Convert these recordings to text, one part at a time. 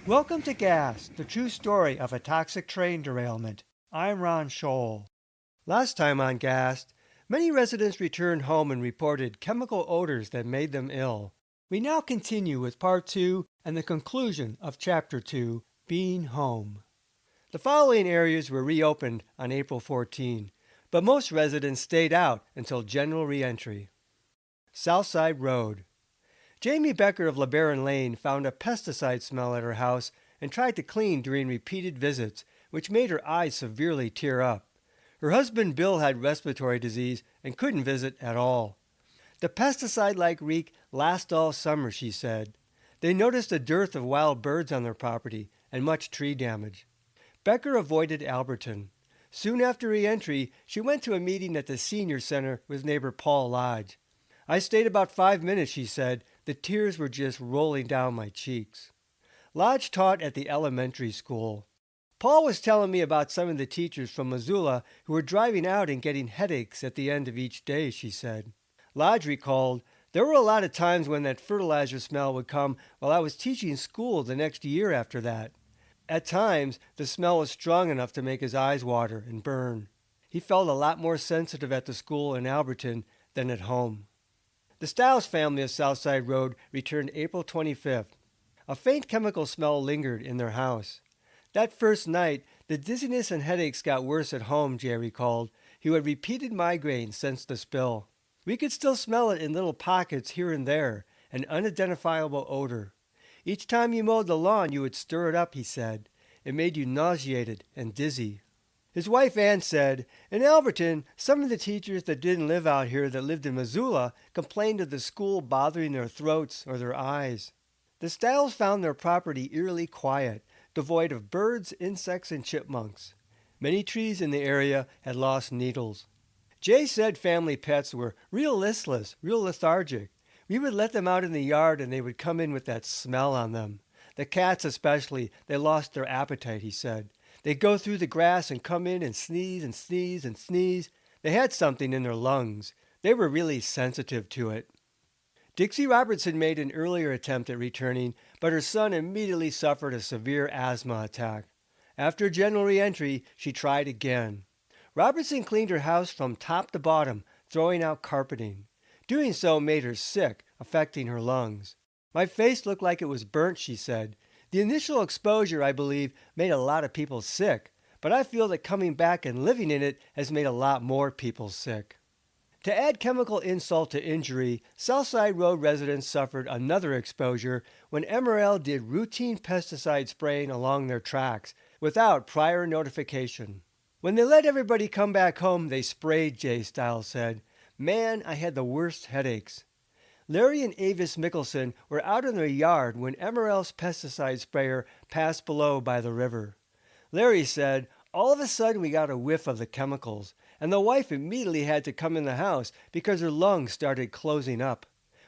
Welcome to Gas, the true story of a toxic train derailment. I'm Ron Scholl. Last time on Gas, many residents returned home and reported chemical odors that made them ill. We now continue with Part 2 and the conclusion of Chapter 2, Being Home. The following areas were reopened on April 14, but most residents stayed out until general reentry. Southside Road. Jamie Becker of LeBaron Lane found a pesticide smell at her house and tried to clean during repeated visits, which made her eyes severely tear up. Her husband Bill had respiratory disease and couldn't visit at all. The pesticide-like reek lasts all summer, she said. They noticed a dearth of wild birds on their property and much tree damage. Becker avoided Alberton. Soon after re-entry, she went to a meeting at the senior center with neighbor Paul Lodge. I stayed about 5 minutes, she said. The tears were just rolling down my cheeks. Lodge taught at the elementary school. Paul was telling me about some of the teachers from Missoula who were driving out and getting headaches at the end of each day, she said. Lodge recalled, there were a lot of times when that fertilizer smell would come while I was teaching school the next year after that. At times, the smell was strong enough to make his eyes water and burn. He felt a lot more sensitive at the school in Alberton than at home. The Stiles family of Southside Road returned April 25th. A faint chemical smell lingered in their house. That first night, the dizziness and headaches got worse at home, Jay recalled, who had repeated migraines since the spill. We could still smell it in little pockets here and there, an unidentifiable odor. Each time you mowed the lawn, you would stir it up, he said. It made you nauseated and dizzy. His wife Ann said, in Alberton, some of the teachers that didn't live out here that lived in Missoula complained of the school bothering their throats or their eyes. The Stiles found their property eerily quiet, devoid of birds, insects, and chipmunks. Many trees in the area had lost needles. Jay said family pets were real listless, real lethargic. We would let them out in the yard and they would come in with that smell on them. The cats especially, they lost their appetite, he said. They'd go through the grass and come in and sneeze and sneeze and sneeze. They had something in their lungs. They were really sensitive to it. Dixie Robertson made an earlier attempt at returning, but her son immediately suffered a severe asthma attack. After general reentry, she tried again. Robertson cleaned her house from top to bottom, throwing out carpeting. Doing so made her sick, affecting her lungs. My face looked like it was burnt, she said. The initial exposure, I believe, made a lot of people sick, but I feel that coming back and living in it has made a lot more people sick. To add chemical insult to injury, Southside Road residents suffered another exposure when MRL did routine pesticide spraying along their tracks without prior notification. When they let everybody come back home, they sprayed, Jay Stiles said. Man, I had the worst headaches. Larry and Avis Mickelson were out in their yard when MRL's pesticide sprayer passed below by the river. Larry said, all of a sudden we got a whiff of the chemicals, and the wife immediately had to come in the house because her lungs started closing up.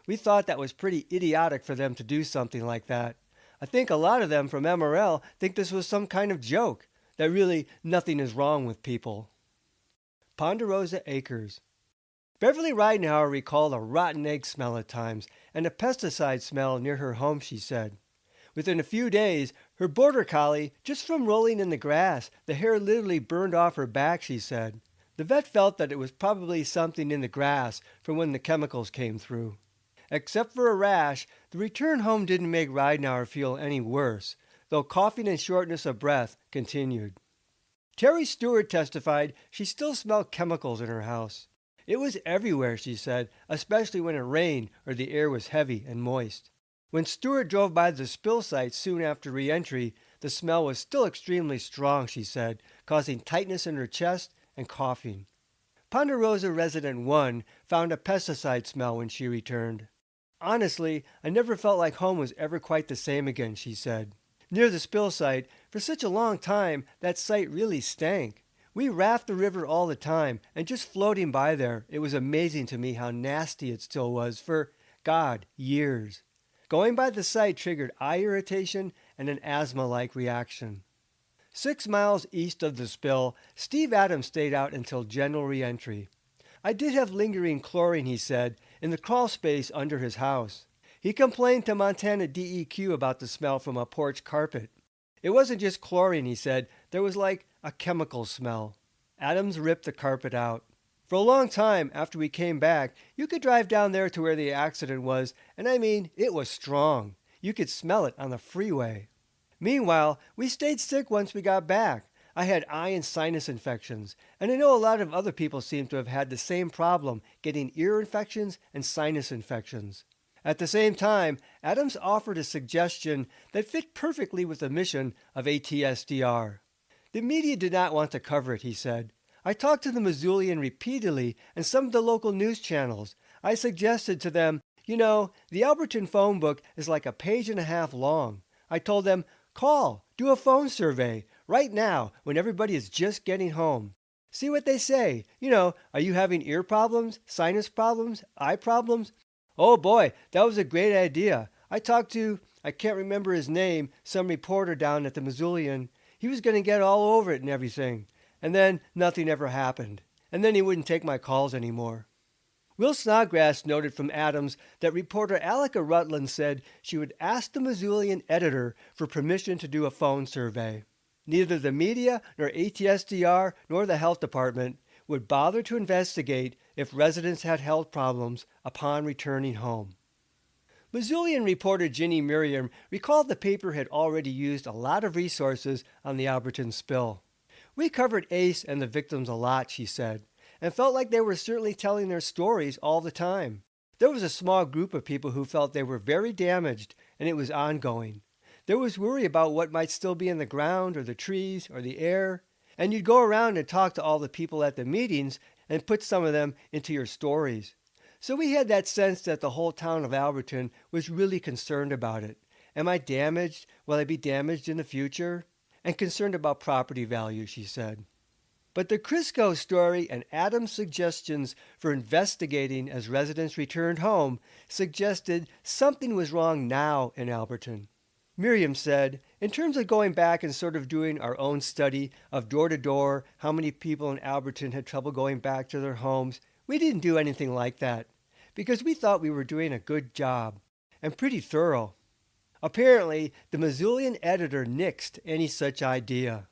We thought that was pretty idiotic for them to do something like that. I think a lot of them from MRL think this was some kind of joke, that really nothing is wrong with people. Ponderosa Acres. Beverly Ridenhour recalled a rotten egg smell at times and a pesticide smell near her home, she said. Within a few days, her border collie, just from rolling in the grass, the hair literally burned off her back, she said. The vet felt that it was probably something in the grass from when the chemicals came through. Except for a rash, the return home didn't make Ridenhour feel any worse, though coughing and shortness of breath continued. Terry Stewart testified she still smelled chemicals in her house. It was everywhere, she said, especially when it rained or the air was heavy and moist. When Stewart drove by the spill site soon after re-entry, the smell was still extremely strong, she said, causing tightness in her chest and coughing. Ponderosa resident 1 found a pesticide smell when she returned. Honestly, I never felt like home was ever quite the same again, she said. Near the spill site, for such a long time, that site really stank. We raft the river all the time, and just floating by there, it was amazing to me how nasty it still was for, God, years. Going by the site triggered eye irritation and an asthma-like reaction. 6 miles east of the spill, Steve Adams stayed out until general re-entry. I did have lingering chlorine, he said, in the crawl space under his house. He complained to Montana DEQ about the smell from a porch carpet. It wasn't just chlorine, he said. There was like a chemical smell. Adams ripped the carpet out. For a long time after we came back, you could drive down there to where the accident was, and I mean, it was strong. You could smell it on the freeway. Meanwhile, we stayed sick once we got back. I had eye and sinus infections, and I know a lot of other people seem to have had the same problem, getting ear infections and sinus infections. At the same time, Adams offered a suggestion that fit perfectly with the mission of ATSDR. The media did not want to cover it, he said. I talked to the Missoulian repeatedly and some of the local news channels. I suggested to them, the Alberton phone book is like a page and a half long. I told them, call, do a phone survey, right now when everybody is just getting home. See what they say. Are you having ear problems, sinus problems, eye problems? Oh boy, that was a great idea. I talked to, I can't remember his name, some reporter down at the Missoulian. He was going to get all over it and everything. And then nothing ever happened. And then he wouldn't take my calls anymore. Will Snodgrass noted from Adams that reporter Alika Rutland said she would ask the Missoulian editor for permission to do a phone survey. Neither the media nor ATSDR nor the health department would bother to investigate if residents had health problems upon returning home. Missoulian reporter Ginny Miriam recalled the paper had already used a lot of resources on the Alberton spill. We covered Ace and the victims a lot, she said, and felt like they were certainly telling their stories all the time. There was a small group of people who felt they were very damaged, and it was ongoing. There was worry about what might still be in the ground or the trees or the air, and you'd go around and talk to all the people at the meetings and put some of them into your stories. So we had that sense that the whole town of Alberton was really concerned about it. Am I damaged? Will I be damaged in the future? And concerned about property value, she said. But the Crisco story and Adams' suggestions for investigating as residents returned home suggested something was wrong now in Alberton. Miriam said, in terms of going back and sort of doing our own study of door to door, how many people in Alberton had trouble going back to their homes, we didn't do anything like that because we thought we were doing a good job and pretty thorough. Apparently, the Missoulian editor nixed any such idea.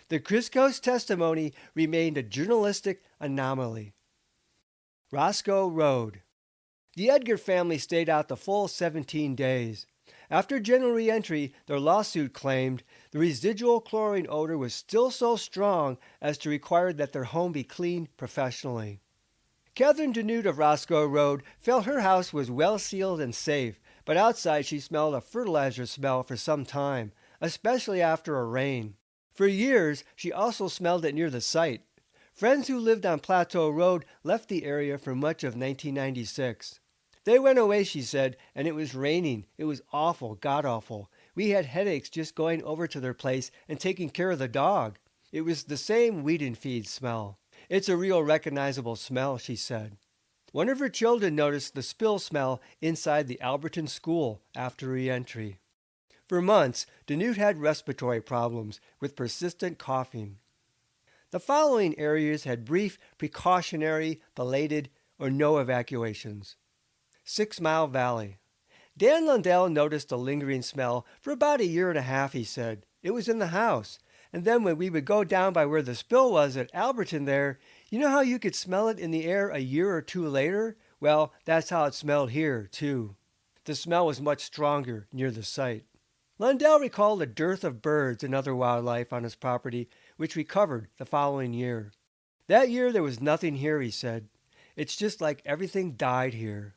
The Crisco's testimony remained a journalistic anomaly. Roscoe Road. The Edgar family stayed out the full 17 days. After general reentry, their lawsuit claimed the residual chlorine odor was still so strong as to require that their home be cleaned professionally. Catherine Denute of Roscoe Road felt her house was well sealed and safe, but outside she smelled a fertilizer smell for some time, especially after a rain. For years, she also smelled it near the site. Friends who lived on Plateau Road left the area for much of 1996. They went away, she said, and it was raining. It was awful, god-awful. We had headaches just going over to their place and taking care of the dog. It was the same weed and feed smell. It's a real recognizable smell, she said. One of her children noticed the spill smell inside the Alberton school after reentry. For months, Denute had respiratory problems with persistent coughing. The following areas had brief, precautionary, belated, or no evacuations. 6 Mile Valley. Dan Lundell noticed a lingering smell for about a year and a half, he said. It was in the house. And then when we would go down by where the spill was at Alberton there, you know how you could smell it in the air a year or two later? Well, that's how it smelled here, too. The smell was much stronger near the site. Lundell recalled a dearth of birds and other wildlife on his property, which recovered the following year. That year there was nothing here, he said. It's just like everything died here.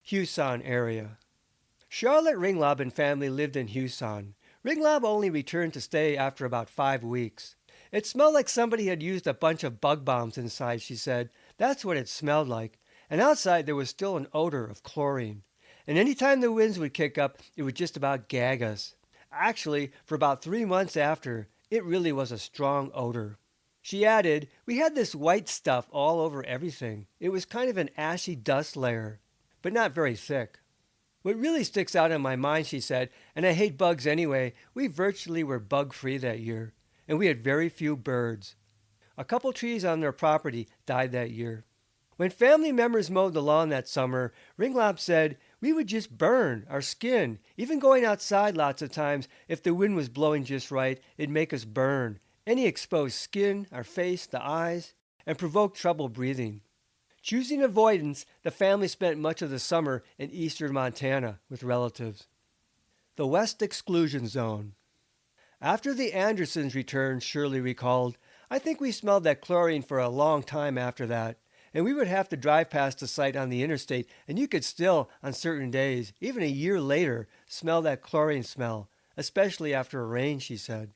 Huson area. Charlotte Ringlob and family lived in Huson. Ringlob only returned to stay after about 5 weeks. It smelled like somebody had used a bunch of bug bombs inside, she said. That's what it smelled like. And outside there was still an odor of chlorine. And any time the winds would kick up, it would just about gag us. Actually, for about 3 months after, it really was a strong odor. She added, we had this white stuff all over everything. It was kind of an ashy dust layer, but not very thick. What really sticks out in my mind, she said, and I hate bugs anyway, we virtually were bug-free that year, and we had very few birds. A couple trees on their property died that year. When family members mowed the lawn that summer, Ringlob said, We would just burn our skin. Even going outside lots of times, if the wind was blowing just right, it'd make us burn. Any exposed skin, our face, the eyes, and provoke trouble breathing. Choosing avoidance, the family spent much of the summer in eastern Montana with relatives. The West Exclusion Zone. After the Andersons returned, Shirley recalled, I think we smelled that chlorine for a long time after that. And we would have to drive past the site on the interstate, and you could still, on certain days, even a year later, smell that chlorine smell, especially after a rain, she said.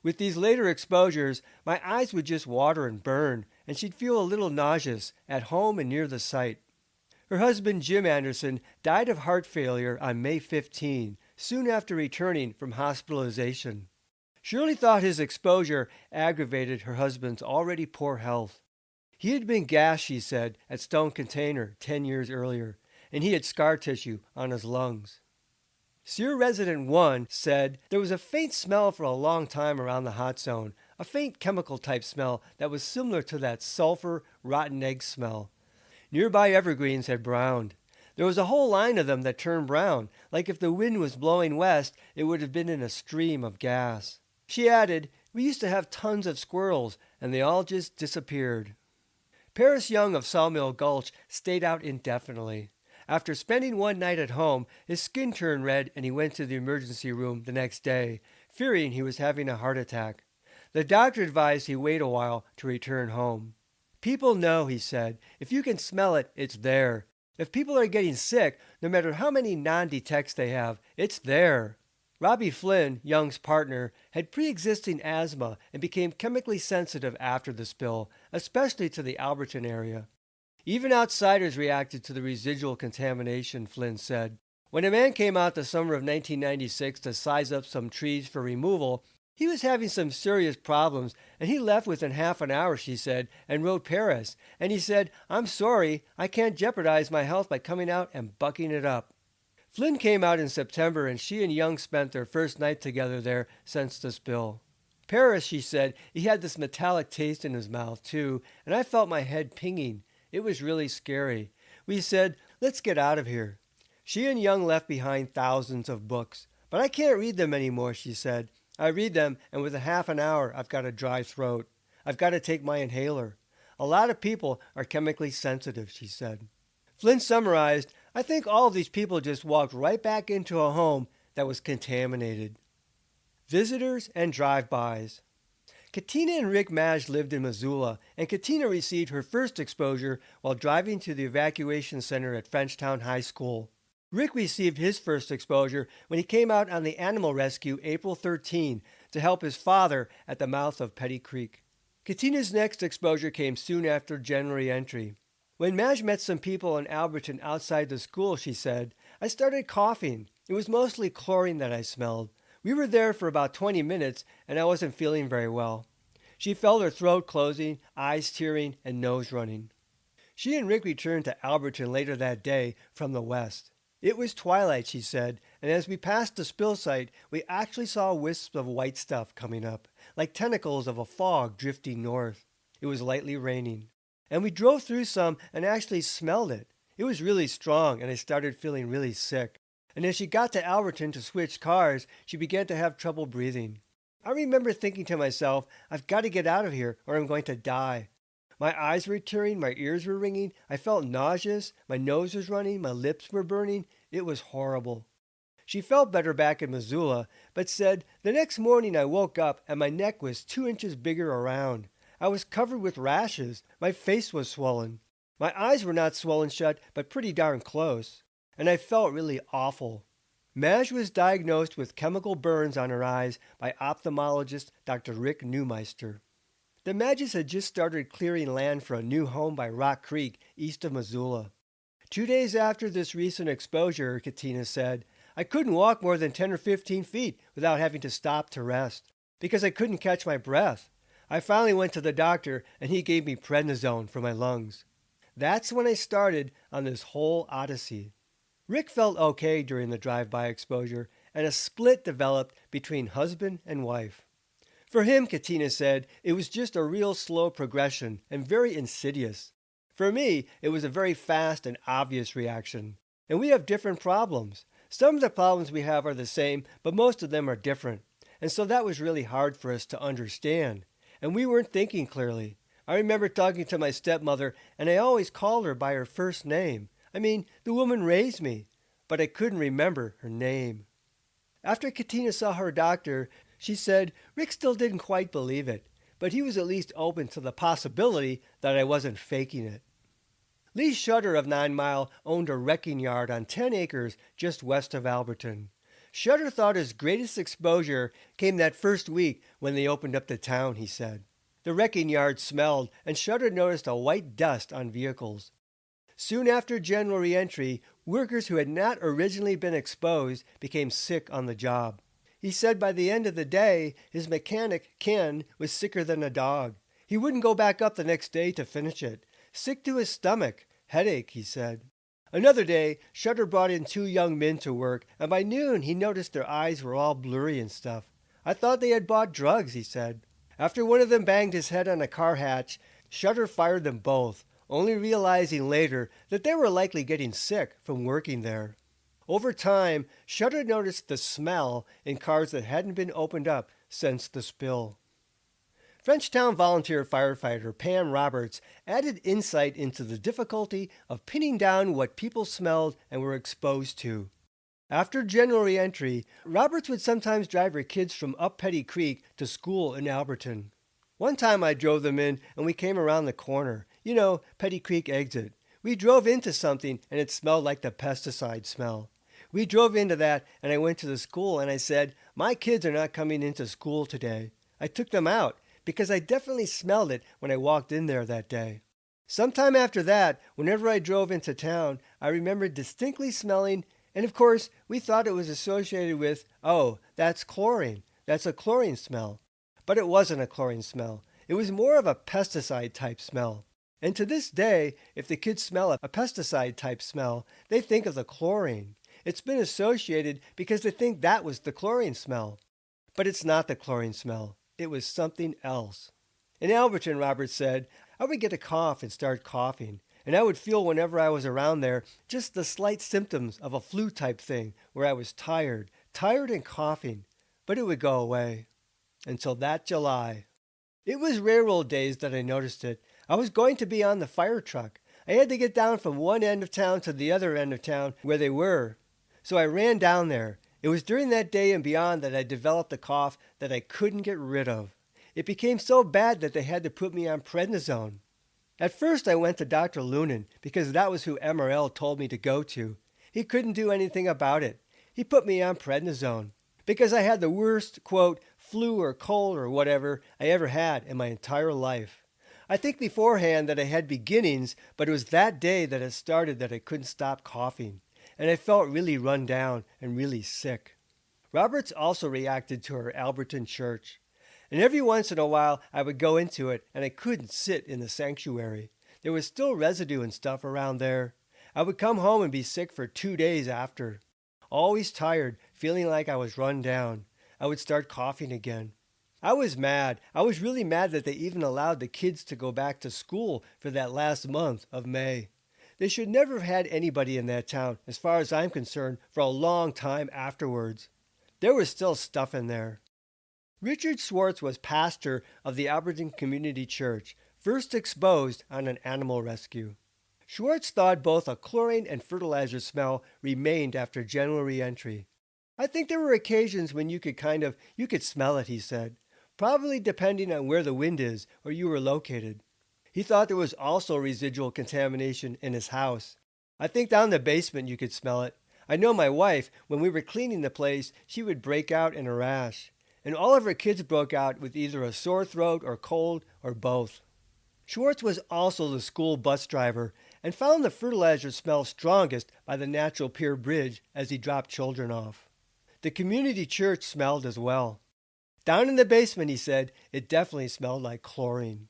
With these later exposures, my eyes would just water and burn, and she'd feel a little nauseous at home and near the site. Her husband, Jim Anderson, died of heart failure on May 15, soon after returning from hospitalization. Shirley thought his exposure aggravated her husband's already poor health. He had been gassed, she said, at Stone Container 10 years earlier, and he had scar tissue on his lungs. Sear Resident 1 said there was a faint smell for a long time around the hot zone, a faint chemical type smell that was similar to that sulfur, rotten egg smell. Nearby evergreens had browned. There was a whole line of them that turned brown, like if the wind was blowing west, it would have been in a stream of gas. She added, we used to have tons of squirrels, and they all just disappeared. Paris Young of Sawmill Gulch stayed out indefinitely. After spending one night at home, his skin turned red and he went to the emergency room the next day, fearing he was having a heart attack. The doctor advised he wait a while to return home. People know, he said. If you can smell it, it's there. If people are getting sick, no matter how many non-detects they have, it's there. Robbie Flynn, Young's partner, had pre-existing asthma and became chemically sensitive after the spill, especially to the Alberton area. Even outsiders reacted to the residual contamination, Flynn said. When a man came out the summer of 1996 to size up some trees for removal, he was having some serious problems, and he left within half an hour, she said, and wrote Paris. And he said, I'm sorry, I can't jeopardize my health by coming out and bucking it up. Flynn came out in September, and she and Young spent their first night together there since the spill. Paris, she said, he had this metallic taste in his mouth, too, and I felt my head pinging. It was really scary. We said, let's get out of here. She and Young left behind thousands of books. But I can't read them anymore, she said. I read them, and within half an hour, I've got a dry throat. I've got to take my inhaler. A lot of people are chemically sensitive, she said. Flynn summarized, I think all of these people just walked right back into a home that was contaminated. Visitors and drive-bys. Katina and Rick Madge lived in Missoula, and Katina received her first exposure while driving to the evacuation center at Frenchtown High School. Rick received his first exposure when he came out on the animal rescue April 13 to help his father at the mouth of Petty Creek. Katina's next exposure came soon after general reentry. When Madge met some people in Alberton outside the school, she said, I started coughing. It was mostly chlorine that I smelled. We were there for about 20 minutes, and I wasn't feeling very well. She felt her throat closing, eyes tearing, and nose running. She and Rick returned to Alberton later that day from the west. It was twilight, she said, and as we passed the spill site, we actually saw wisps of white stuff coming up, like tentacles of a fog drifting north. It was lightly raining. And we drove through some and actually smelled it. It was really strong, and I started feeling really sick. And as she got to Alberton to switch cars, she began to have trouble breathing. I remember thinking to myself, I've got to get out of here or I'm going to die. My eyes were tearing, my ears were ringing, I felt nauseous, my nose was running, my lips were burning. It was horrible. She felt better back in Missoula, but said, the next morning I woke up and my neck was 2 inches bigger around. I was covered with rashes. My face was swollen. My eyes were not swollen shut, but pretty darn close. And I felt really awful. Madge was diagnosed with chemical burns on her eyes by ophthalmologist Dr. Rick Neumeister. The Madges had just started clearing land for a new home by Rock Creek, east of Missoula. 2 days after this recent exposure, Katina said, I couldn't walk more than 10 or 15 feet without having to stop to rest, because I couldn't catch my breath. I finally went to the doctor, and he gave me prednisone for my lungs. That's when I started on this whole odyssey. Rick felt okay during the drive-by exposure, and a split developed between husband and wife. For him, Katina said, it was just a real slow progression and very insidious. For me, it was a very fast and obvious reaction. And we have different problems. Some of the problems we have are the same, but most of them are different. And so that was really hard for us to understand. And we weren't thinking clearly. I remember talking to my stepmother, and I always called her by her first name. I mean, the woman raised me, but I couldn't remember her name. After Katina saw her doctor, she said Rick still didn't quite believe it, but he was at least open to the possibility that I wasn't faking it. Lee Shutter of 9 Mile owned a wrecking yard on 10 acres just west of Alberton. Shutter thought his greatest exposure came that first week when they opened up the town, he said. The wrecking yard smelled, and Shutter noticed a white dust on vehicles. Soon after general reentry, workers who had not originally been exposed became sick on the job. He said by the end of the day, his mechanic, Ken, was sicker than a dog. He wouldn't go back up the next day to finish it. Sick to his stomach. Headache, he said. Another day, Shutter brought in 2 young men to work, and by noon he noticed their eyes were all blurry and stuff. I thought they had bought drugs, he said. After one of them banged his head on a car hatch, Shutter fired them both, only realizing later that they were likely getting sick from working there. Over time, Shutter noticed the smell in cars that hadn't been opened up since the spill. Frenchtown volunteer firefighter Pam Roberts added insight into the difficulty of pinning down what people smelled and were exposed to. After general reentry, Roberts would sometimes drive her kids from up Petty Creek to school in Alberton. One time I drove them in and we came around the corner. You know, Petty Creek exit. We drove into something and it smelled like the pesticide smell. We drove into that and I went to the school and I said, my kids are not coming into school today. I took them out because I definitely smelled it when I walked in there that day. Sometime after that, whenever I drove into town, I remembered distinctly smelling, and of course, we thought it was associated with, oh, that's chlorine. That's a chlorine smell. But it wasn't a chlorine smell. It was more of a pesticide type smell. And to this day, if the kids smell a pesticide type smell, they think of the chlorine. It's been associated because they think that was the chlorine smell. But it's not the chlorine smell. It was something else. In Alberton, Roberts said, I would get a cough and start coughing, and I would feel whenever I was around there just the slight symptoms of a flu type thing where I was tired and coughing, but it would go away. Until that July. It was railroad days that I noticed it. I was going to be on the fire truck. I had to get down from one end of town to the other end of town where they were. So I ran down there. It was during that day and beyond that I developed a cough that I couldn't get rid of. It became so bad that they had to put me on prednisone. At first I went to Dr. Lunan because that was who MRL told me to go to. He couldn't do anything about it. He put me on prednisone because I had the worst, quote, flu or cold or whatever I ever had in my entire life. I think beforehand that I had beginnings, but it was that day that it started that I couldn't stop coughing. And I felt really run down and really sick. Roberts also reacted to her Alberton church. And every once in a while I would go into it and I couldn't sit in the sanctuary. There was still residue and stuff around there. I would come home and be sick for 2 days after. Always tired, feeling like I was run down. I would start coughing again. I was mad. I was really mad that they even allowed the kids to go back to school for that last month of May. They should never have had anybody in that town, as far as I'm concerned, for a long time afterwards. There was still stuff in there. Richard Schwartz was pastor of the Alberton Community Church, first exposed on an animal rescue. Schwartz thought both a chlorine and fertilizer smell remained after general reentry. I think there were occasions when you could smell it, he said, probably depending on where the wind is or you were located. He thought there was also residual contamination in his house. I think down the basement you could smell it. I know my wife, when we were cleaning the place, she would break out in a rash. And all of her kids broke out with either a sore throat or cold or both. Schwartz was also the school bus driver and found the fertilizer smell strongest by the Natural Pier Bridge as he dropped children off. The community church smelled as well. Down in the basement, he said, it definitely smelled like chlorine.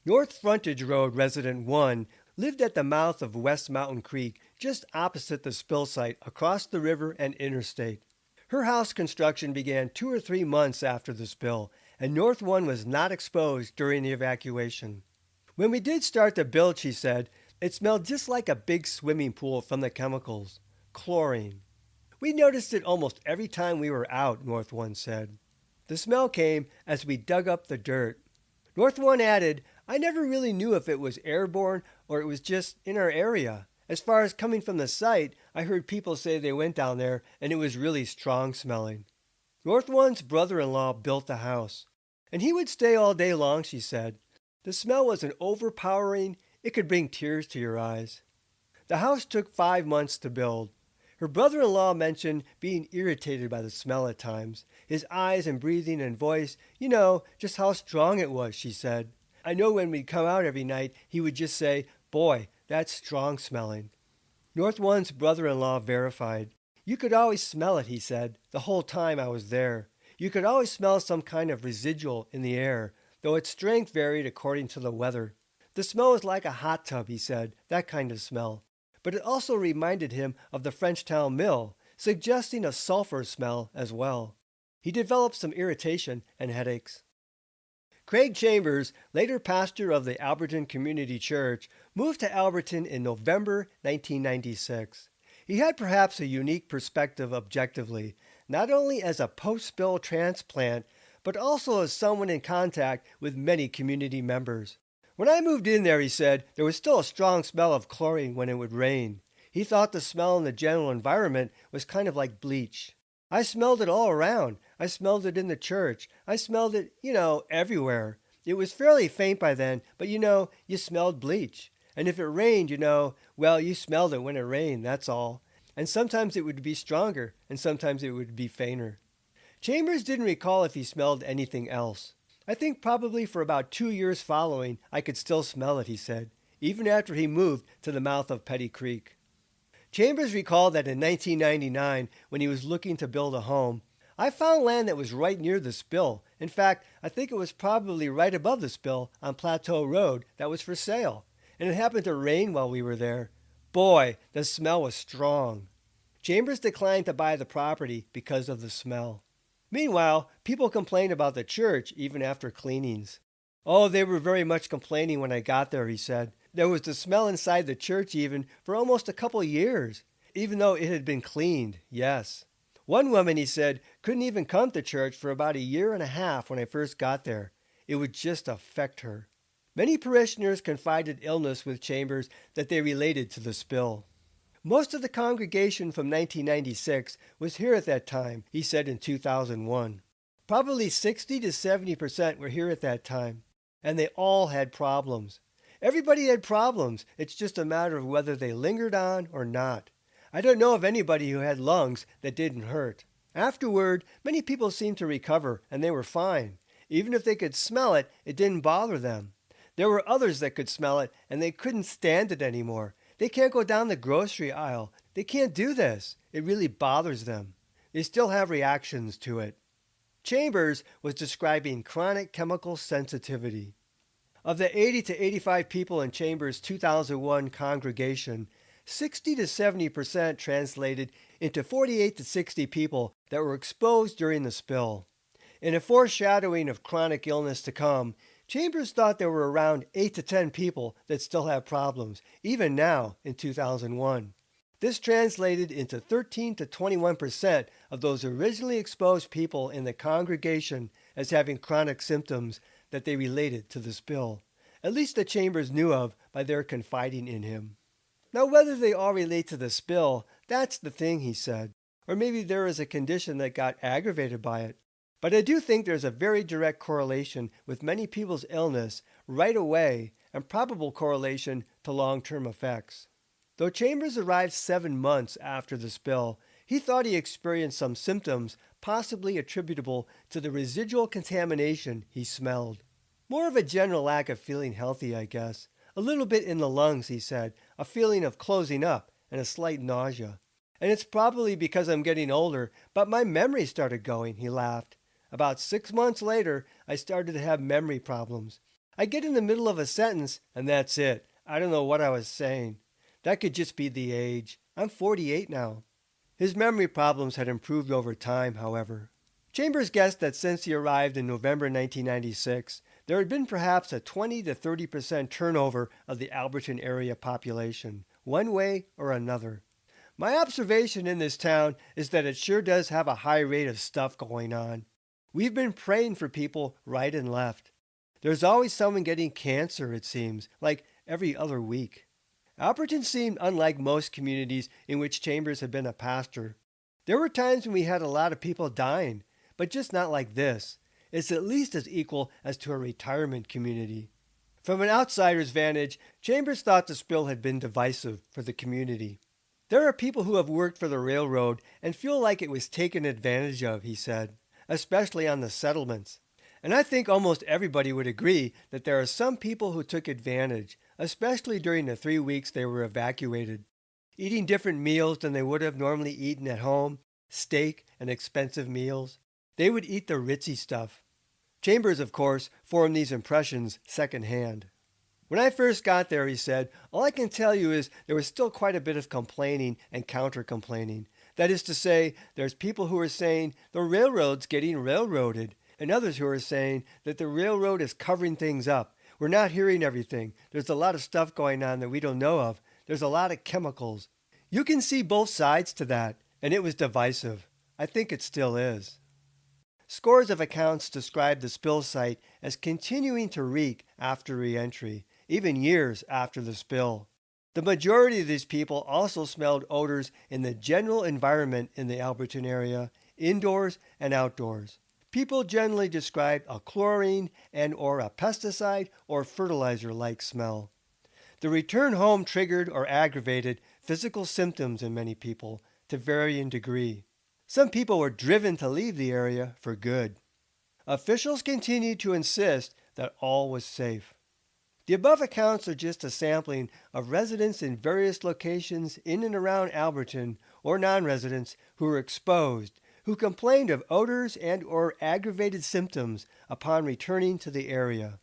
North Frontage Road resident 1 lived at the mouth of West Mountain Creek, just opposite the spill site across the river and interstate. Her house construction began 2 or 3 months after the spill, and North 1 was not exposed during the evacuation. When we did start to build, she said, It smelled just like a big swimming pool from the chemicals. Chlorine. We noticed it almost every time we were out, North One said. The smell came as we dug up the dirt. North One added, I never really knew if it was airborne or it was just in our area. As far as coming from the site, I heard people say they went down there and it was really strong smelling. North One's brother-in-law built the house, and he would stay all day long, she said. The smell was an overpowering, it could bring tears to your eyes. The house took 5 months to build. Her brother-in-law mentioned being irritated by the smell at times. His eyes and breathing and voice, just how strong it was, she said. I know when we'd come out every night, he would just say, boy, that's strong smelling. North One's brother-in-law verified. You could always smell it, he said, the whole time I was there. You could always smell some kind of residual in the air, though its strength varied according to the weather. The smell was like a hot tub, he said, that kind of smell. But it also reminded him of the Frenchtown Mill, suggesting a sulfur smell as well. He developed some irritation and headaches. Craig Chambers, later pastor of the Alberton Community Church, moved to Alberton in November 1996. He had perhaps a unique perspective objectively, not only as a post-spill transplant, but also as someone in contact with many community members. When I moved in there, he said, there was still a strong smell of chlorine when it would rain. He thought the smell in the general environment was kind of like bleach. I smelled it all around. I smelled it in the church. I smelled it, everywhere. It was fairly faint by then, but you smelled bleach. And if it rained, you smelled it when it rained, that's all. And sometimes it would be stronger, and sometimes it would be fainter. Chambers didn't recall if he smelled anything else. I think probably for about 2 years following, I could still smell it, he said, even after he moved to the mouth of Petty Creek. Chambers recalled that in 1999, when he was looking to build a home, I found land that was right near the spill. In fact, I think it was probably right above the spill on Plateau Road that was for sale. And it happened to rain while we were there. Boy, the smell was strong. Chambers declined to buy the property because of the smell. Meanwhile, people complained about the church even after cleanings. Oh, they were very much complaining when I got there, he said. There was the smell inside the church even for almost a couple years, even though it had been cleaned, yes. One woman, he said, couldn't even come to church for about 1.5 years when I first got there. It would just affect her. Many parishioners confided illness with Chambers that they related to the spill. Most of the congregation from 1996 was here at that time, he said in 2001. Probably 60 to 70% were here at that time, and they all had problems. Everybody had problems. It's just a matter of whether they lingered on or not. I don't know of anybody who had lungs that didn't hurt. Afterward, many people seemed to recover, and they were fine. Even if they could smell it, it didn't bother them. There were others that could smell it, and they couldn't stand it anymore. They can't go down the grocery aisle. They can't do this. It really bothers them. They still have reactions to it. Chambers was describing chronic chemical sensitivity. Of the 80 to 85 people in Chambers' 2001 congregation, 60 to 70% translated into 48 to 60 people that were exposed during the spill. In a foreshadowing of chronic illness to come, Chambers thought there were around 8 to 10 people that still have problems, even now in 2001. This translated into 13 to 21% of those originally exposed people in the congregation as having chronic symptoms that they related to the spill, at least the Chambers knew of by their confiding in him. Now, whether they all relate to the spill, that's the thing, he said. Or maybe there is a condition that got aggravated by it. But I do think there's a very direct correlation with many people's illness right away and probable correlation to long-term effects. Though Chambers arrived 7 months after the spill, he thought he experienced some symptoms possibly attributable to the residual contamination he smelled. More of a general lack of feeling healthy, I guess. A little bit in the lungs, he said, a feeling of closing up and a slight nausea. And it's probably because I'm getting older, but my memory started going, he laughed. About 6 months later, I started to have memory problems. I get in the middle of a sentence, and that's it. I don't know what I was saying. That could just be the age. I'm 48 now. His memory problems had improved over time, however. Chambers guessed that since he arrived in November 1996, there had been perhaps a 20 to 30% turnover of the Alberton area population, one way or another. My observation in this town is that it sure does have a high rate of stuff going on. We've been praying for people right and left. There's always someone getting cancer, it seems, like every other week. Alberton seemed unlike most communities in which Chambers had been a pastor. There were times when we had a lot of people dying, but just not like this. It's at least as equal as to a retirement community. From an outsider's vantage, Chambers thought the spill had been divisive for the community. There are people who have worked for the railroad and feel like it was taken advantage of, he said, especially on the settlements. And I think almost everybody would agree that there are some people who took advantage, especially during the 3 weeks they were evacuated, eating different meals than they would have normally eaten at home, steak and expensive meals. They would eat the ritzy stuff. Chambers, of course, formed these impressions secondhand. When I first got there, he said, all I can tell you is there was still quite a bit of complaining and counter-complaining. That is to say, there's people who are saying the railroad's getting railroaded, and others who are saying that the railroad is covering things up. We're not hearing everything. There's a lot of stuff going on that we don't know of. There's a lot of chemicals. You can see both sides to that, and it was divisive. I think it still is. Scores of accounts describe the spill site as continuing to reek after reentry, even years after the spill. The majority of these people also smelled odors in the general environment in the Alberton area, indoors and outdoors. People generally described a chlorine and or a pesticide or fertilizer-like smell. The return home triggered or aggravated physical symptoms in many people to varying degree. Some people were driven to leave the area for good. Officials continued to insist that all was safe. The above accounts are just a sampling of residents in various locations in and around Alberton or non-residents who were exposed, who complained of odors and or aggravated symptoms upon returning to the area.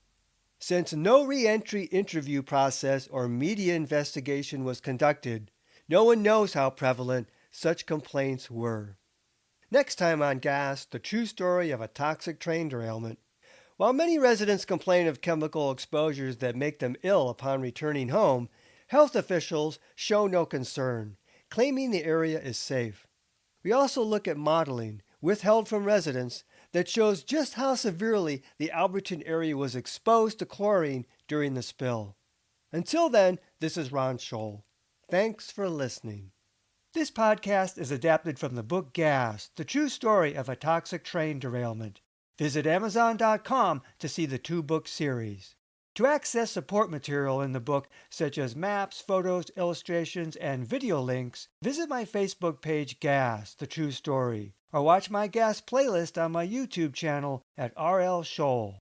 Since no reentry interview process or media investigation was conducted, no one knows how prevalent such complaints were. Next time on Gas, the true story of a toxic train derailment. While many residents complain of chemical exposures that make them ill upon returning home, health officials show no concern, claiming the area is safe. We also look at modeling, withheld from residents, that shows just how severely the Alberton area was exposed to chlorine during the spill. Until then, this is Ron Scholl. Thanks for listening. This podcast is adapted from the book Gas, the true story of a toxic train derailment. Visit Amazon.com to see the 2-book series. To access support material in the book, such as maps, photos, illustrations, and video links, visit my Facebook page Gas, the true story, or watch my Gas playlist on my YouTube channel at RL Scholl.